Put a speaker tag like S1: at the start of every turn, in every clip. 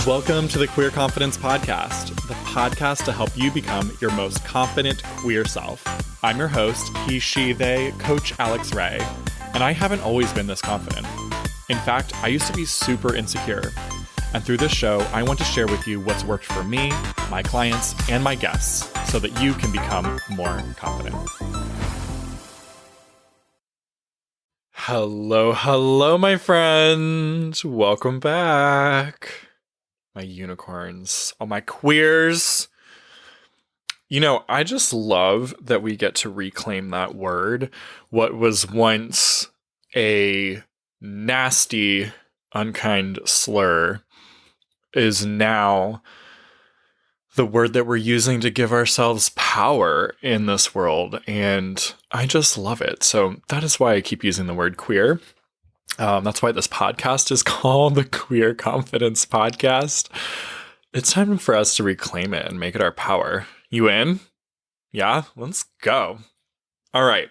S1: Welcome to the Queer Confidence Podcast, the podcast to help you become your most confident queer self. I'm your host, he, she, they, Coach Alex Ray, and I haven't always been this confident. In fact, I used to be super insecure. And through this show, I want to share with you what's worked for me, my clients, and my guests so that you can become more confident. Hello, my friend. Welcome back. My unicorns, all my queers. You know, I just love that we get to reclaim that word. What was once a nasty, unkind slur is now the word that we're using to give ourselves power in this world. And I just love it. So that is why I keep using the word queer. That's why this podcast is called the Queer Confidence Podcast. It's time for us to reclaim it and make it our power. You in? Yeah, let's go. All right.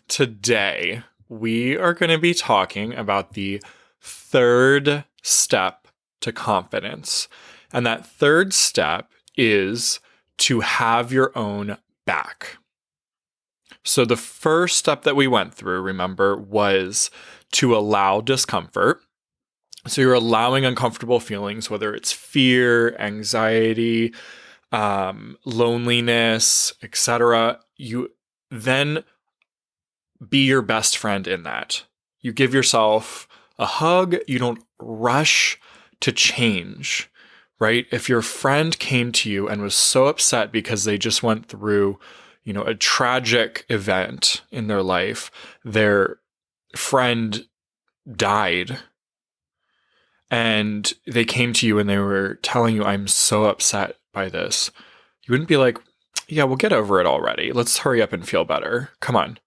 S1: Today, we are going to be talking about the third step to confidence. And that third step is to have your own back. So the first step that we went through, remember, was to allow discomfort. So you're allowing uncomfortable feelings, whether it's fear, anxiety, loneliness, etc. You then be your best friend in that. You give yourself a hug. You don't rush to change, right? If your friend came to you and was so upset because they just went through, a tragic event in their life, their friend died, and they came to you and they were telling you, I'm so upset by this. You wouldn't be like, yeah, we'll get over it already. Let's hurry up and feel better. Come on,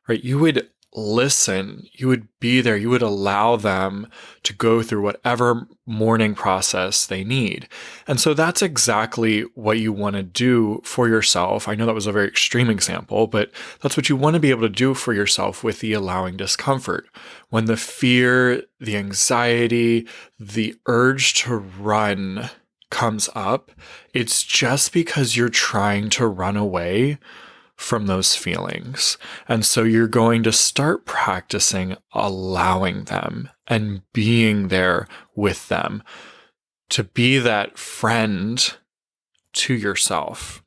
S1: right? You would listen, you would be there, you would allow them to go through whatever mourning process they need. And so that's exactly what you want to do for yourself. I know that was a very extreme example, but that's what you want to be able to do for yourself with the allowing discomfort. When the fear, the anxiety, the urge to run comes up, it's just because you're trying to run away from those feelings. And so you're going to start practicing allowing them and being there with them to be that friend to yourself.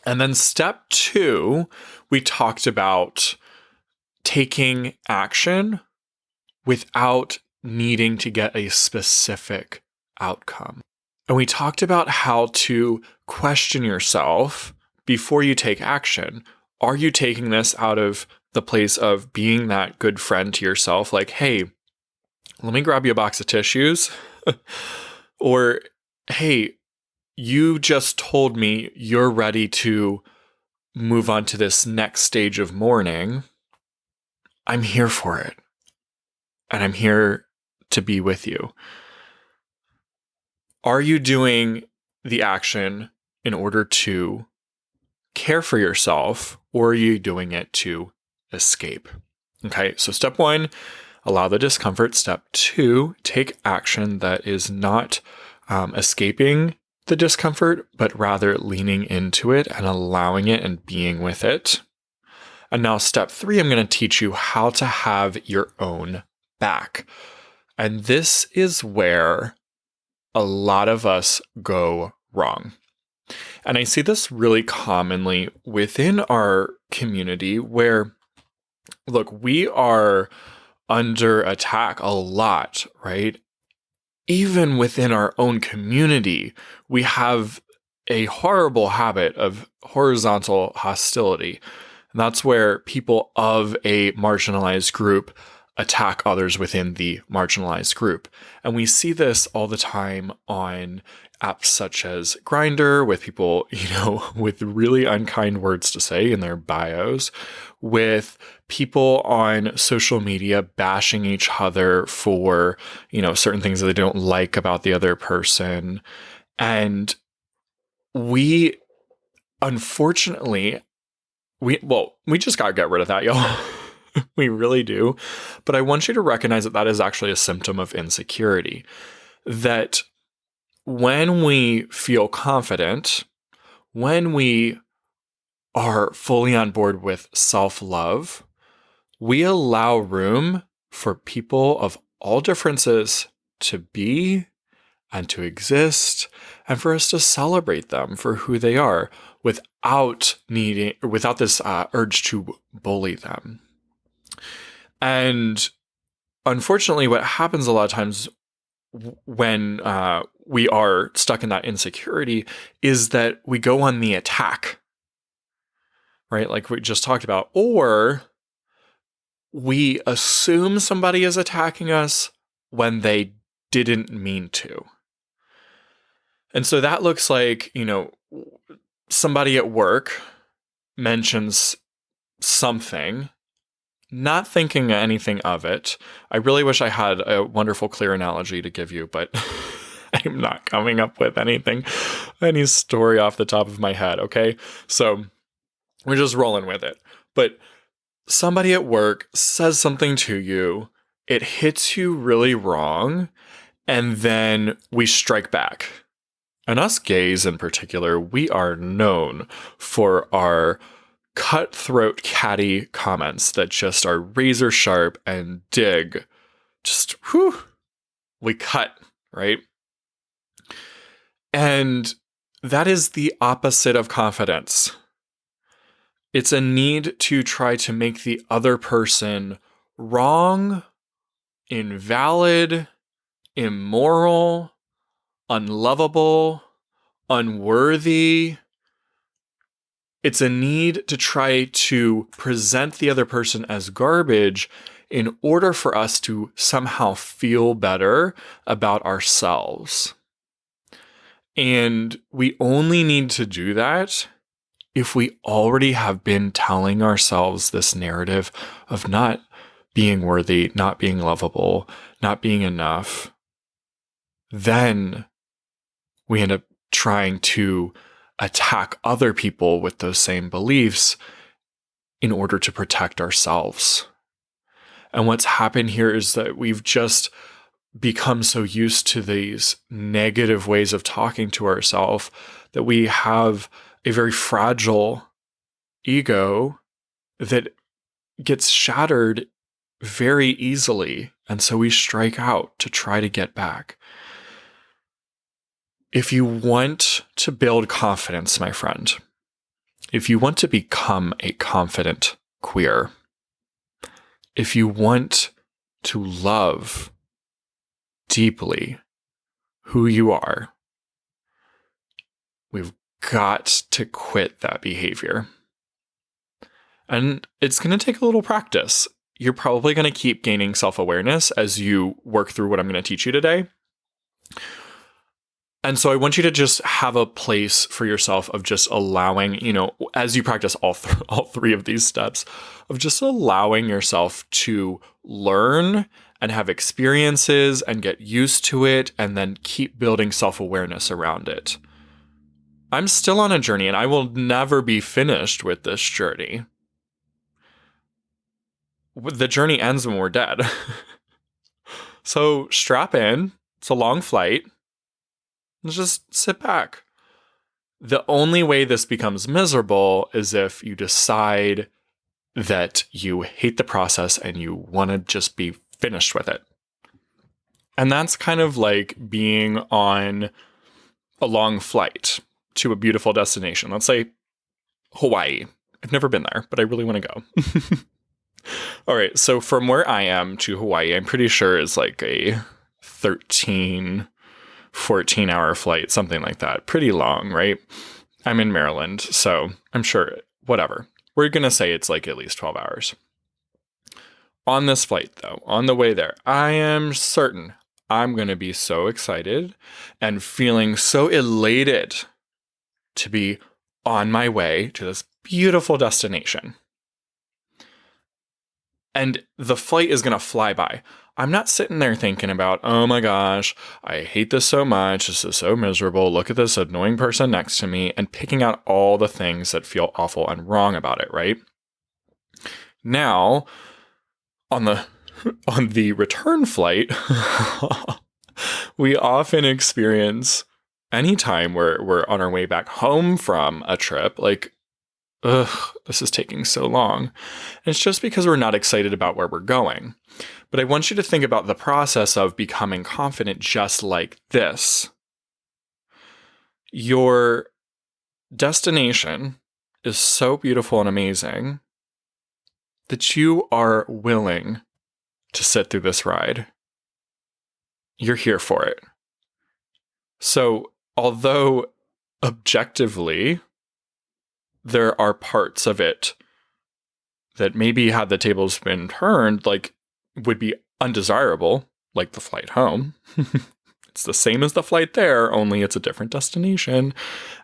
S1: And then step 2, we talked about taking action without needing to get a specific outcome. And we talked about how to question yourself before you take action. Are you taking this out of the place of being that good friend to yourself? Like, hey, let me grab you a box of tissues. Or, hey, you just told me you're ready to move on to this next stage of mourning. I'm here for it. And I'm here to be with you. Are you doing the action in order to care for yourself, or are you doing it to escape? Okay, so step 1, allow the discomfort. Step 2, take action that is not escaping the discomfort, but rather leaning into it and allowing it and being with it. And now step 3, I'm going to teach you how to have your own back. And this is where a lot of us go wrong. And I see this really commonly within our community where, look, we are under attack a lot, right? Even within our own community, we have a horrible habit of horizontal hostility. And that's where people of a marginalized group attack others within the marginalized group. And we see this all the time on apps such as Grindr, with people, with really unkind words to say in their bios, with people on social media bashing each other for, certain things that they don't like about the other person. And we, unfortunately, we just got to get rid of that, y'all. We really do. But I want you to recognize that that is actually a symptom of insecurity. That when we feel confident, when we are fully on board with self-love, we allow room for people of all differences to be and to exist, and for us to celebrate them for who they are without this urge to bully them. And unfortunately, what happens a lot of times when we are stuck in that insecurity is that we go on the attack, right? Like we just talked about, or we assume somebody is attacking us when they didn't mean to. And so that looks like, somebody at work mentions something, not thinking anything of it. I really wish I had a wonderful, clear analogy to give you, but I'm not coming up with any story off the top of my head, okay? So we're just rolling with it. But somebody at work says something to you, it hits you really wrong, and then we strike back. And us gays in particular, we are known for our cutthroat, catty comments that just are razor sharp and dig. Just, we cut, right? And that is the opposite of confidence. It's a need to try to make the other person wrong, invalid, immoral, unlovable, unworthy. It's a need to try to present the other person as garbage in order for us to somehow feel better about ourselves. And we only need to do that if we already have been telling ourselves this narrative of not being worthy, not being lovable, not being enough. Then we end up trying to attack other people with those same beliefs in order to protect ourselves. And what's happened here is that we've just become so used to these negative ways of talking to ourselves that we have a very fragile ego that gets shattered very easily. And so we strike out to try to get back. If you want to build confidence, my friend, if you want to become a confident queer, if you want to love deeply who you are, we've got to quit that behavior. And it's going to take a little practice. You're probably going to keep gaining self-awareness as you work through what I'm going to teach you today. And so I want you to just have a place for yourself of just allowing, as you practice all three of these steps, of just allowing yourself to learn and have experiences and get used to it and then keep building self-awareness around it. I'm still on a journey and I will never be finished with this journey. The journey ends when we're dead. So strap in. It's a long flight. Just sit back. The only way this becomes miserable is if you decide that you hate the process and you want to just be finished with it. And that's kind of like being on a long flight to a beautiful destination. Let's say Hawaii. I've never been there, but I really want to go. All right. So from where I am to Hawaii, I'm pretty sure is like a 14-hour flight, something like that. Pretty long, right? I'm in Maryland, so I'm sure, whatever. We're going to say it's like at least 12 hours. On this flight, though, on the way there, I am certain I'm going to be so excited and feeling so elated to be on my way to this beautiful destination. And the flight is going to fly by. I'm not sitting there thinking about, oh my gosh, I hate this so much. This is so miserable. Look at this annoying person next to me, and picking out all the things that feel awful and wrong about it, right? Now, on the return flight, we often experience anytime we're on our way back home from a trip, like, ugh, this is taking so long. And it's just because we're not excited about where we're going. But I want you to think about the process of becoming confident just like this. Your destination is so beautiful and amazing that you are willing to sit through this ride. You're here for it. So, although objectively there are parts of it that maybe had the tables been turned, like, would be undesirable, like the flight home. It's the same as the flight there, only it's a different destination,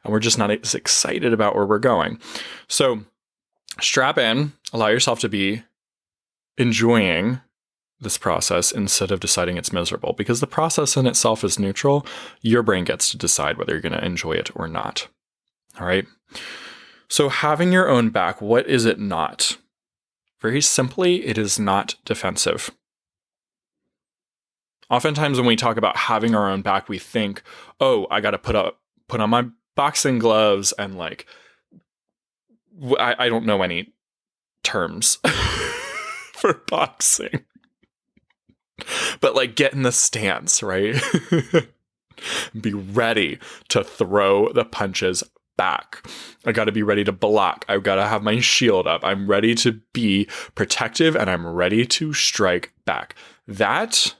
S1: and we're just not as excited about where we're going. So strap in, allow yourself to be enjoying this process instead of deciding it's miserable, because the process in itself is neutral. Your brain gets to decide whether you're going to enjoy it or not. All right. So having your own back, what is it not? Very simply, it is not defensive. Oftentimes when we talk about having our own back, we think, oh, I got to put on my boxing gloves and like, I don't know any terms for boxing, but like get in the stance, right? Be ready to throw the punches back. I got to be ready to block. I've got to have my shield up. I'm ready to be protective and I'm ready to strike back. That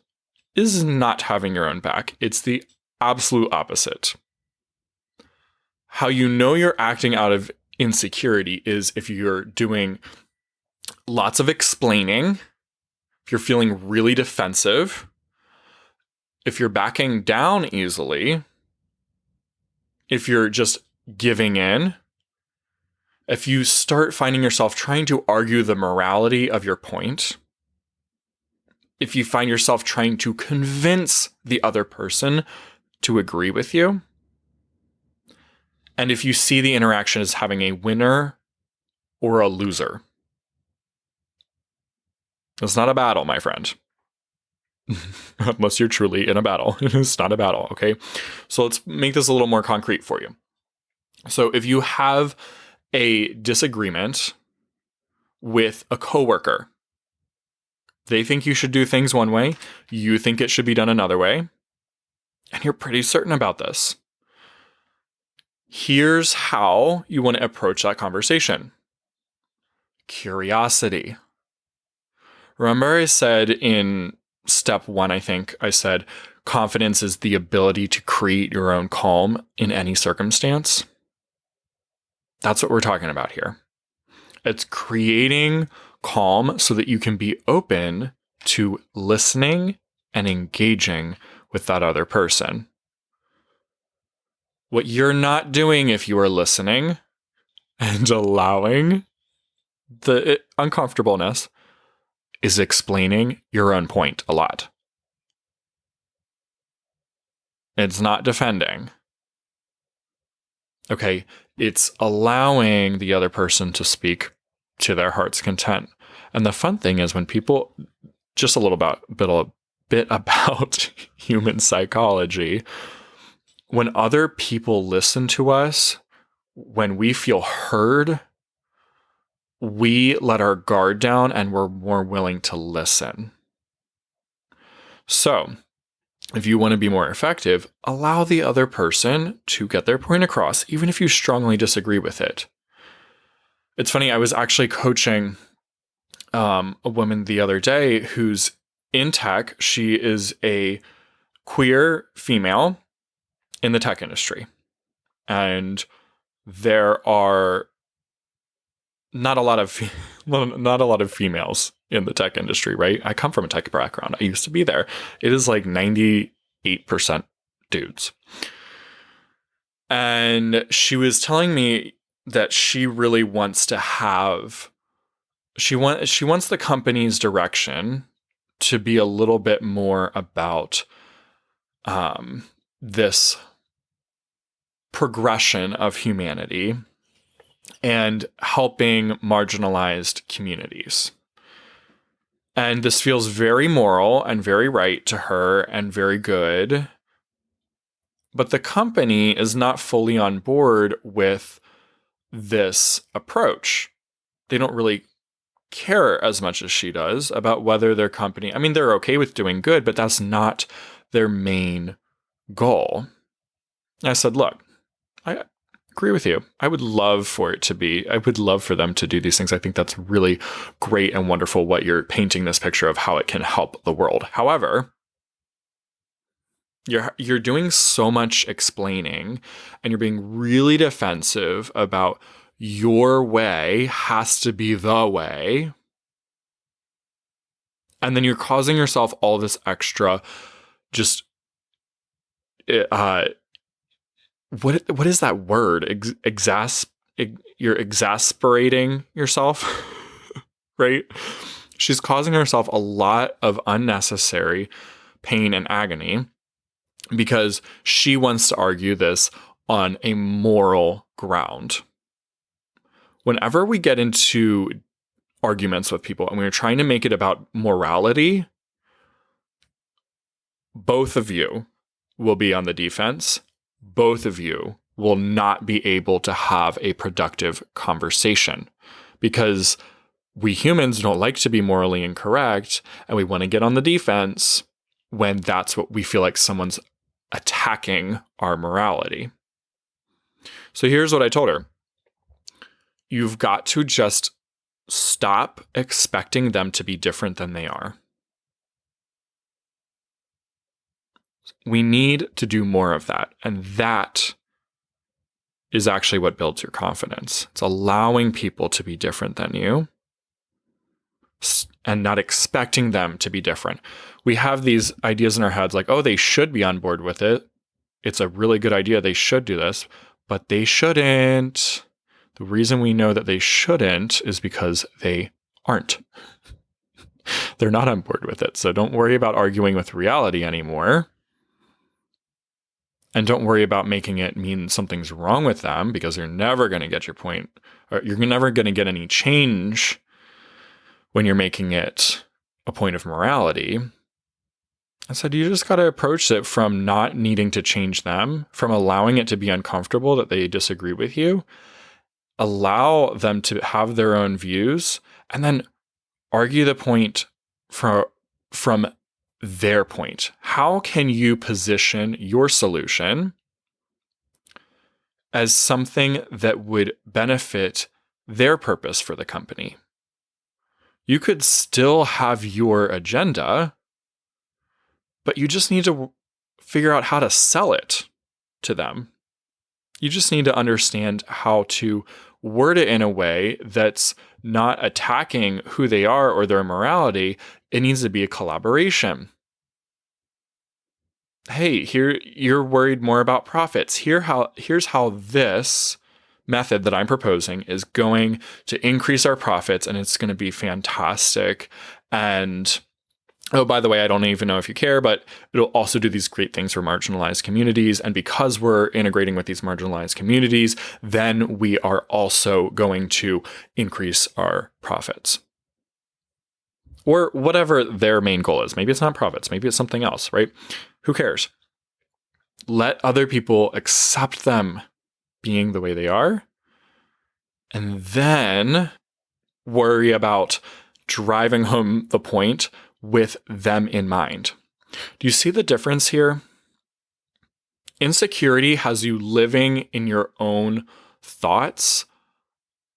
S1: is not having your own back. It's the absolute opposite. How you know you're acting out of insecurity is if you're doing lots of explaining, if you're feeling really defensive, if you're backing down easily, if you're just giving in, if you start finding yourself trying to argue the morality of your point, if you find yourself trying to convince the other person to agree with you, and if you see the interaction as having a winner or a loser. It's not a battle, my friend. Unless you're truly in a battle. It's not a battle, okay? So let's make this a little more concrete for you. So if you have a disagreement with a coworker, they think you should do things one way, you think it should be done another way, and you're pretty certain about this. Here's how you want to approach that conversation. Curiosity. Remember I said in step 1, I think I said, confidence is the ability to create your own calm in any circumstance. That's what we're talking about here. It's creating calm so that you can be open to listening and engaging with that other person. What you're not doing if you are listening and allowing the uncomfortableness is explaining your own point a lot. It's not defending. Okay, it's allowing the other person to speak to their heart's content. And the fun thing is when people, just a bit about human psychology, when other people listen to us, when we feel heard, we let our guard down and we're more willing to listen. So, if you want to be more effective, allow the other person to get their point across, even if you strongly disagree with it. It's funny, I was actually coaching a woman the other day who's in tech. She is a queer female in the tech industry. And there are not a lot of females in the tech industry, right? I come from a tech background. I used to be there. It is like 98% dudes. And she was telling me that she really wants to have, she wants the company's direction to be a little bit more about this progression of humanity and helping marginalized communities. And this feels very moral and very right to her and very good. But the company is not fully on board with this approach. They don't really care as much as she does about whether their company, I mean, they're okay with doing good, but that's not their main goal. I said, look, I agree with you. I would love for them to do these things. I think that's really great and wonderful what you're painting this picture of how it can help the world. However, you're doing so much explaining and you're being really defensive about your way has to be the way. And then you're causing yourself all this extra just what is that word? You're exasperating yourself, right? She's causing herself a lot of unnecessary pain and agony because she wants to argue this on a moral ground. Whenever we get into arguments with people and we're trying to make it about morality, both of you will be on the defense. Both of you will not be able to have a productive conversation because we humans don't like to be morally incorrect and we want to get on the defense when that's what we feel like someone's attacking our morality. So here's what I told her. You've got to just stop expecting them to be different than they are. We need to do more of that. And that is actually what builds your confidence. It's allowing people to be different than you and not expecting them to be different. We have these ideas in our heads like, oh, they should be on board with it. It's a really good idea. They should do this, but they shouldn't. The reason we know that they shouldn't is because they aren't. They're not on board with it. So don't worry about arguing with reality anymore. And don't worry about making it mean something's wrong with them because you're never going to get your point, or you're never going to get any change when you're making it a point of morality. I said, you just got to approach it from not needing to change them, from allowing it to be uncomfortable that they disagree with you, allow them to have their own views, and then argue the point from their point. How can you position your solution as something that would benefit their purpose for the company? You could still have your agenda, but you just need to figure out how to sell it to them. You just need to understand how to word it in a way that's not attacking who they are or their morality. It needs to be a collaboration. Hey, here you're worried more about profits. Here's how this method that I'm proposing is going to increase our profits, and it's going to be fantastic. And oh, by the way, I don't even know if you care, but it'll also do these great things for marginalized communities. And because we're integrating with these marginalized communities, then we are also going to increase our profits. Or whatever their main goal is. Maybe it's not profits. Maybe it's something else, right? Who cares? Let other people accept them being the way they are, and then worry about driving home the point with them in mind. Do you see the difference here? Insecurity has you living in your own thoughts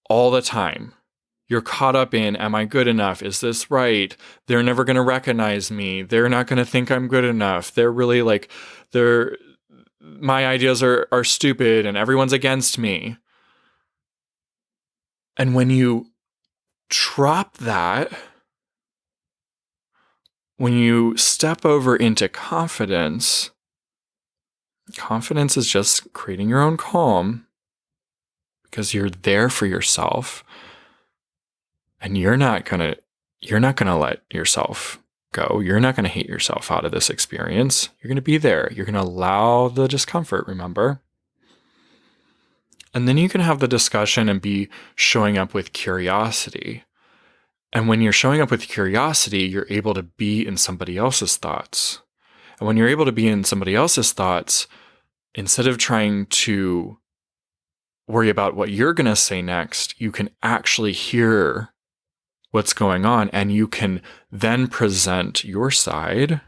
S1: all the time. You're caught up in, am I good enough? Is this right? They're never going to recognize me. They're not going to think I'm good enough. They're really like, my ideas are stupid and everyone's against me. And when you drop that, when you step over into confidence is just creating your own calm because you're there for yourself. And you're not gonna let yourself go. You're not gonna hate yourself out of this experience. You're gonna be there. You're gonna allow the discomfort, remember? And then you can have the discussion and be showing up with curiosity. And when you're showing up with curiosity, you're able to be in somebody else's thoughts. And when you're able to be in somebody else's thoughts, instead of trying to worry about what you're going to say next, you can actually hear what's going on, and you can then present your side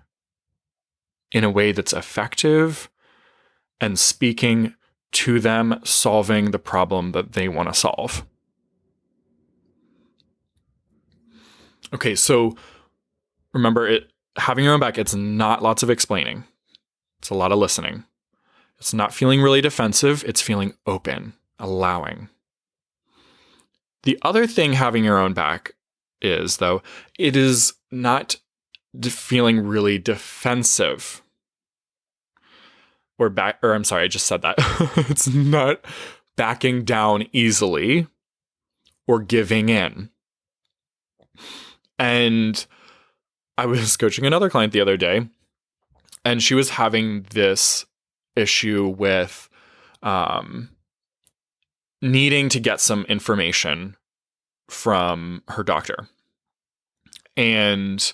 S1: in a way that's effective and speaking to them, solving the problem that they want to solve. Okay, so remember, having your own back, it's not lots of explaining. It's a lot of listening. It's not feeling really defensive. It's feeling open, allowing. The other thing having your own back is, though, it is not feeling really defensive. I'm sorry, I just said that. It's not backing down easily or giving in. And I was coaching another client the other day, and she was having this issue with needing to get some information from her doctor. And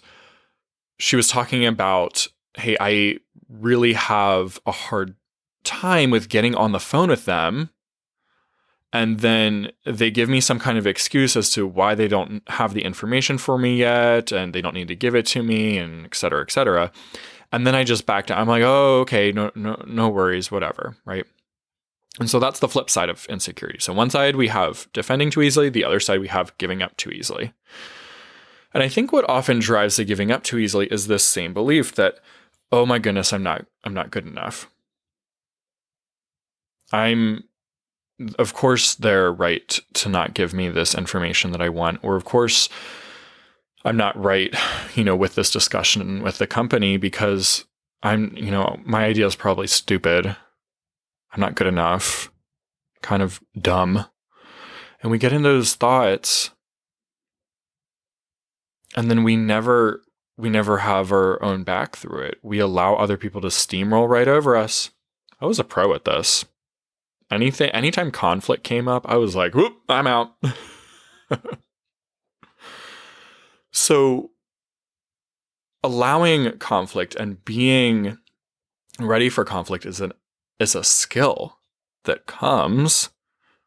S1: she was talking about, hey, I really have a hard time with getting on the phone with them. And then they give me some kind of excuse as to why they don't have the information for me yet, and they don't need to give it to me, and et cetera, et cetera. And then I just backed down. I'm like, oh, okay, no worries, whatever, right? And so that's the flip side of insecurity. So one side we have defending too easily, the other side we have giving up too easily. And I think what often drives the giving up too easily is this same belief that, oh my goodness, I'm not good enough. Of course they're right to not give me this information that I want, or of course I'm not right, with this discussion with the company because my idea is probably stupid. I'm not good enough, kind of dumb. And we get into those thoughts, and then we never have our own back through it. We allow other people to steamroll right over us. I was a pro at this. Anytime conflict came up, I was like, whoop, I'm out. So allowing conflict and being ready for conflict is a skill that comes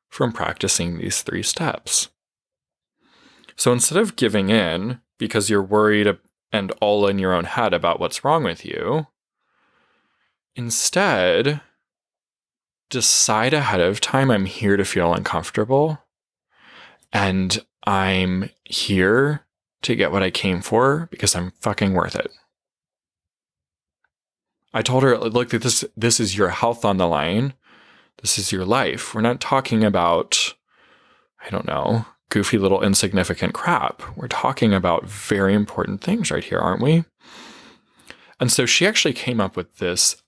S1: from practicing these 3 steps. So instead of giving in because you're worried and all in your own head about what's wrong with you, instead decide ahead of time, I'm here to feel uncomfortable, and I'm here to get what I came for because I'm fucking worth it. I told her, look, this is your health on the line. This is your life. We're not talking about, I don't know, goofy little insignificant crap. We're talking about very important things right here, aren't we? And so she actually came up with this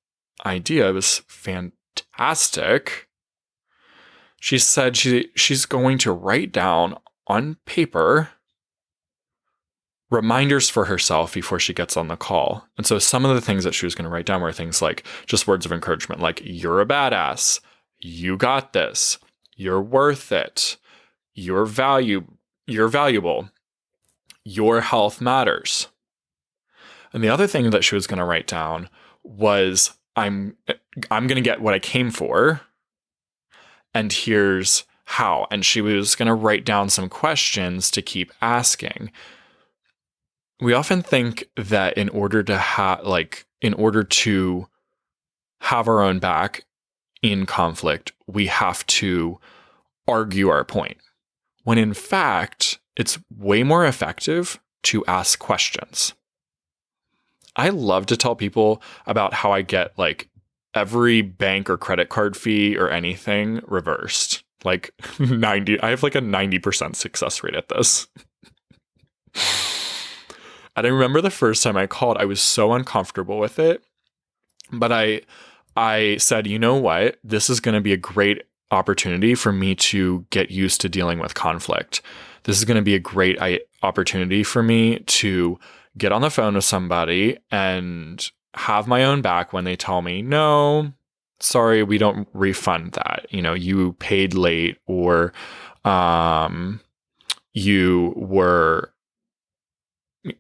S1: idea. It was fantastic. She said she's going to write down on paper reminders for herself before she gets on the call. And so some of the things that she was going to write down were things like just words of encouragement, like, you're a badass, you got this, you're worth it, you're valuable, your health matters. And the other thing that she was going to write down was, I'm going to get what I came for, and here's how. And she was going to write down some questions to keep asking. We often think that in order to have our own back in conflict, we have to argue our point, when in fact, it's way more effective to ask questions. I love to tell people about how I get every bank or credit card fee or anything reversed. I have a 90% success rate at this. And I remember the first time I called, I was so uncomfortable with it. But I said, you know what? This is going to be a great opportunity for me to get used to dealing with conflict. This is going to be a great opportunity for me to get on the phone with somebody and have my own back when they tell me, no, sorry, we don't refund that. You paid late, or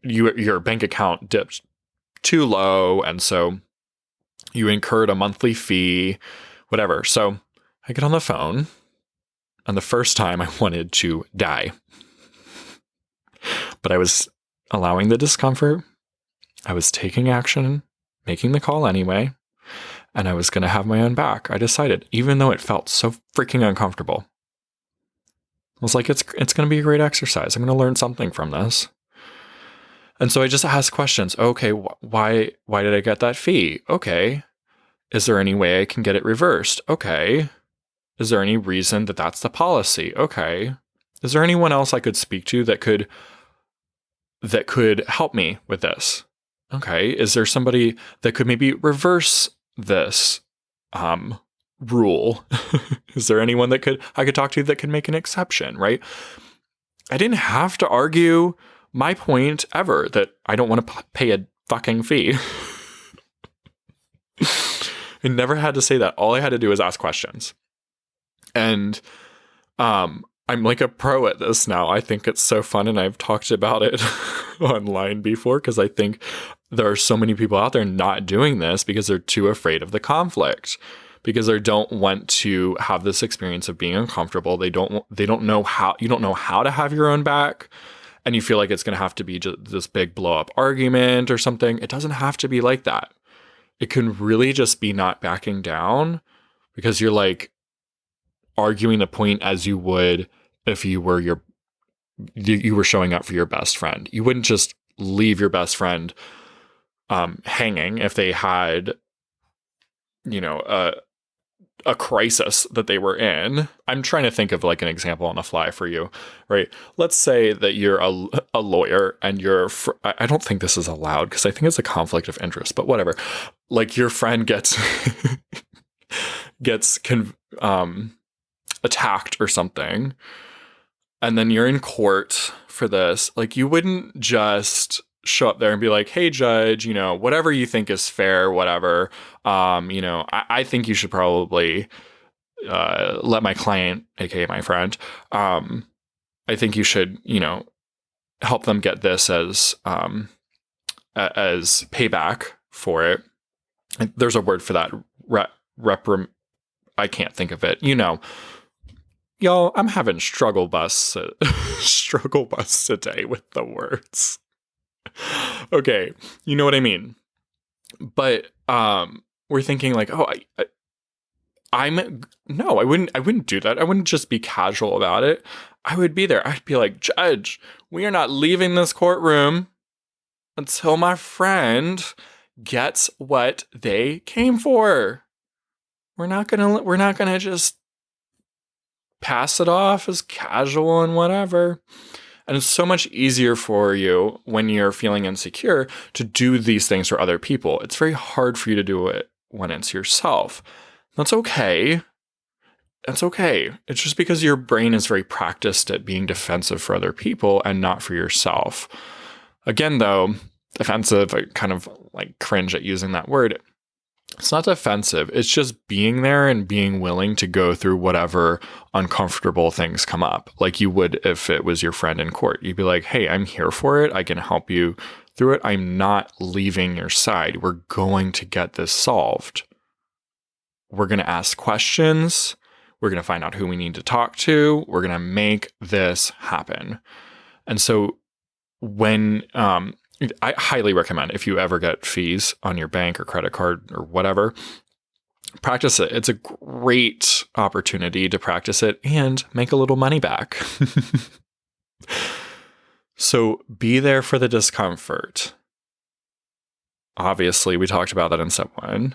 S1: your bank account dipped too low, and so You incurred a monthly fee, whatever. So I get on the phone, and the first time I wanted to die. But I was allowing the discomfort. I was taking action, making the call anyway, and I was going to have my own back. I decided, even though it felt so freaking uncomfortable. I was like, it's going to be a great exercise. I'm going to learn something from this. And so I just asked questions. Okay, why did I get that fee? Okay. Is there any way I can get it reversed? Okay. Is there any reason that that's the policy? Okay. Is there anyone else I could speak to that could help me with this? Okay. Is there somebody that could maybe reverse this rule? Is there anyone that I could talk to that could make an exception, right? I didn't have to argue my point ever that I don't want to pay a fucking fee. I never had to say that. All I had to do was ask questions. And I'm like a pro at this now. I think it's so fun, and I've talked about it online before because I think there are so many people out there not doing this because they're too afraid of the conflict, because they don't want to have this experience of being uncomfortable. They don't know how. You don't know how to have your own back, and you feel like it's going to have to be just this big blow up argument or something. It doesn't have to be like that. It can really just be not backing down, because you're like arguing the point as you would if you were showing up for your best friend. You wouldn't just leave your best friend hanging if they had, a crisis that they were in. I'm trying to think of like an example on the fly for you, right? Let's say that you're a lawyer and I don't think this is allowed because I think it's a conflict of interest, but whatever. Like your friend gets attacked or something, and then you're in court for this. Like, you wouldn't just show up there and be like, hey, judge, whatever you think is fair, whatever. I think you should probably let my client, aka my friend, I think you should, help them get this as payback for it. There's a word for that. I can't think of it. Y'all, I'm having struggle bus today with the words. Okay, you know what I mean. But we're thinking like, oh, I wouldn't do that. I wouldn't just be casual about it. I would be there. I'd be like, judge, we are not leaving this courtroom until my friend gets what they came for. We're not gonna just pass it off as casual and whatever. And it's so much easier for you when you're feeling insecure to do these things for other people. It's very hard for you to do it when it's yourself. That's okay. That's okay. It's just because your brain is very practiced at being defensive for other people and not for yourself. Again, though, defensive, I kind of like cringe at using that word. It's not defensive. It's just being there and being willing to go through whatever uncomfortable things come up. Like you would if it was your friend in court. You'd be like, hey, I'm here for it. I can help you through it. I'm not leaving your side. We're going to get this solved. We're going to ask questions. We're going to find out who we need to talk to. We're going to make this happen. And so when I highly recommend, if you ever get fees on your bank or credit card or whatever, practice it. It's a great opportunity to practice it and make a little money back. So be there for the discomfort. Obviously, we talked about that in step 1.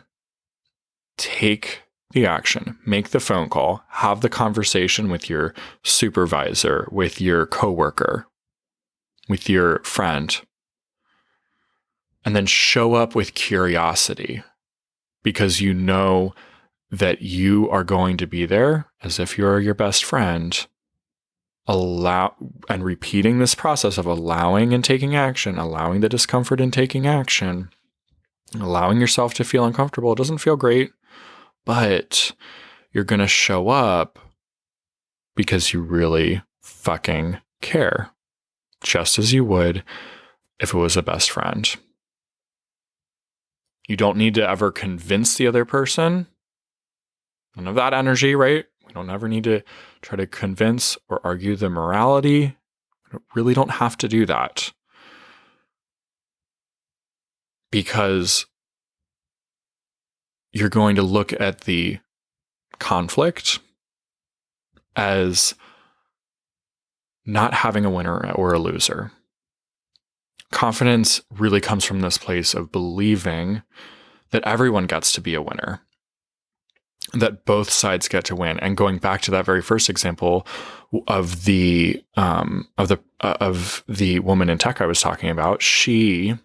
S1: Take the action, make the phone call, have the conversation with your supervisor, with your coworker, with your friend. And then show up with curiosity, because you know that you are going to be there as if you're your best friend. And repeating this process of allowing and taking action, allowing the discomfort and taking action, allowing yourself to feel uncomfortable. It doesn't feel great, but you're going to show up because you really fucking care, just as you would if it was a best friend. You don't need to ever convince the other person. None of that energy, right? We don't ever need to try to convince or argue the morality. We really don't have to do that. Because you're going to look at the conflict as not having a winner or a loser. Confidence really comes from this place of believing that everyone gets to be a winner, that both sides get to win. And going back to that very first example of the woman in tech I was talking about, she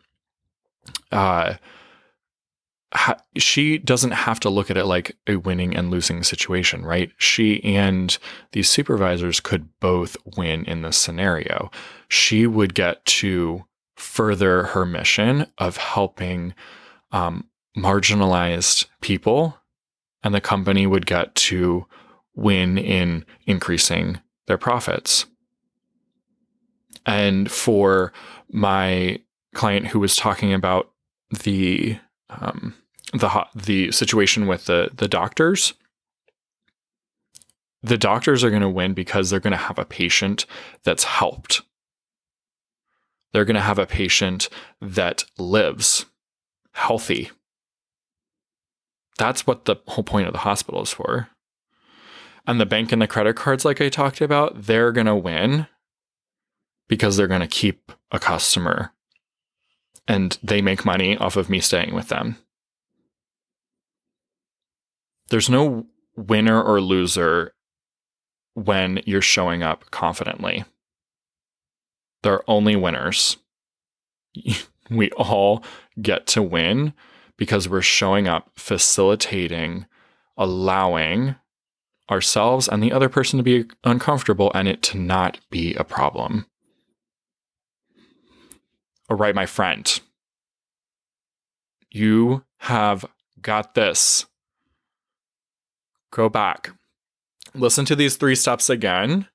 S1: doesn't have to look at it like a winning and losing situation, right? She and these supervisors could both win in this scenario. She would get to further her mission of helping marginalized people, and the company would get to win in increasing their profits. And for my client who was talking about the situation with the doctors are going to win because they're going to have a patient that's helped. They're going to have a patient that lives healthy. That's what the whole point of the hospital is for. And the bank and the credit cards, like I talked about, they're going to win because they're going to keep a customer. And they make money off of me staying with them. There's no winner or loser when you're showing up confidently. There are only winners. We all get to win because we're showing up, facilitating, allowing ourselves and the other person to be uncomfortable and it to not be a problem. All right, my friend, you have got this. Go back, listen to these 3 steps again.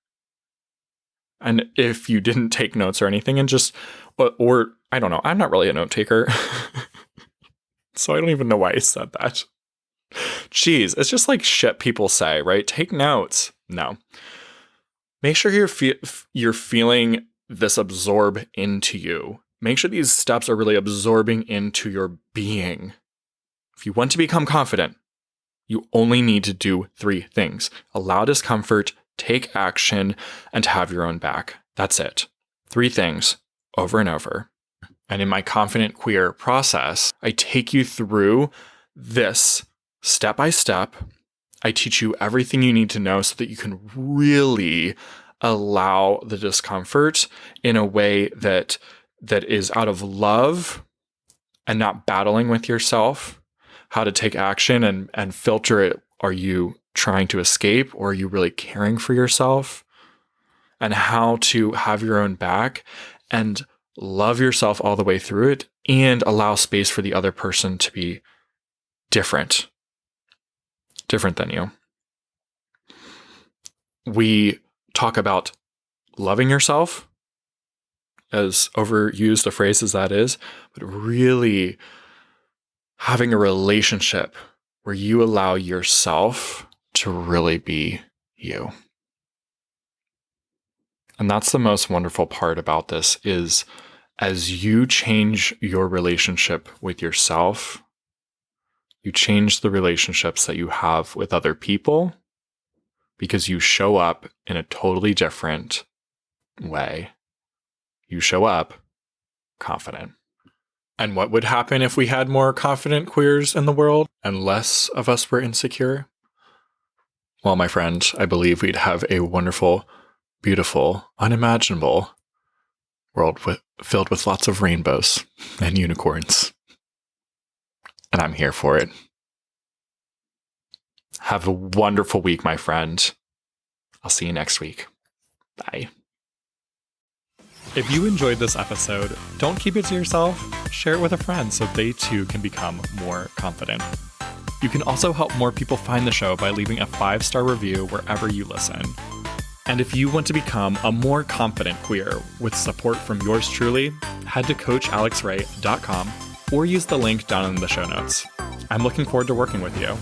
S1: And if you didn't take notes or anything, and just, or I don't know, I'm not really a note taker. So I don't even know why I said that. Jeez, it's just like shit people say, right? Take notes. No. Make sure you're feeling this absorb into you. Make sure these steps are really absorbing into your being. If you want to become confident, you only need to do 3 things. Allow discomfort, take action, and have your own back. That's it. 3 things over and over. And in my Confident Queer process, I take you through this step by step. I teach you everything you need to know so that you can really allow the discomfort in a way that is out of love and not battling with yourself. How to take action and filter it. Are you trying to escape or are you really caring for yourself? And how to have your own back and love yourself all the way through it and allow space for the other person to be different than you. We talk about loving yourself, as overused a phrase as that is, but really having a relationship where you allow yourself to really be you. And that's the most wonderful part about this is as you change your relationship with yourself, you change the relationships that you have with other people because you show up in a totally different way. You show up confident. And what would happen if we had more confident queers in the world and less of us were insecure? Well, my friend, I believe we'd have a wonderful, beautiful, unimaginable world filled with lots of rainbows and unicorns. And I'm here for it. Have a wonderful week, my friend. I'll see you next week. Bye. If you enjoyed this episode, don't keep it to yourself. Share it with a friend so they too can become more confident. You can also help more people find the show by leaving a 5-star review wherever you listen. And if you want to become a more confident queer with support from yours truly, head to coachalexray.com or use the link down in the show notes. I'm looking forward to working with you.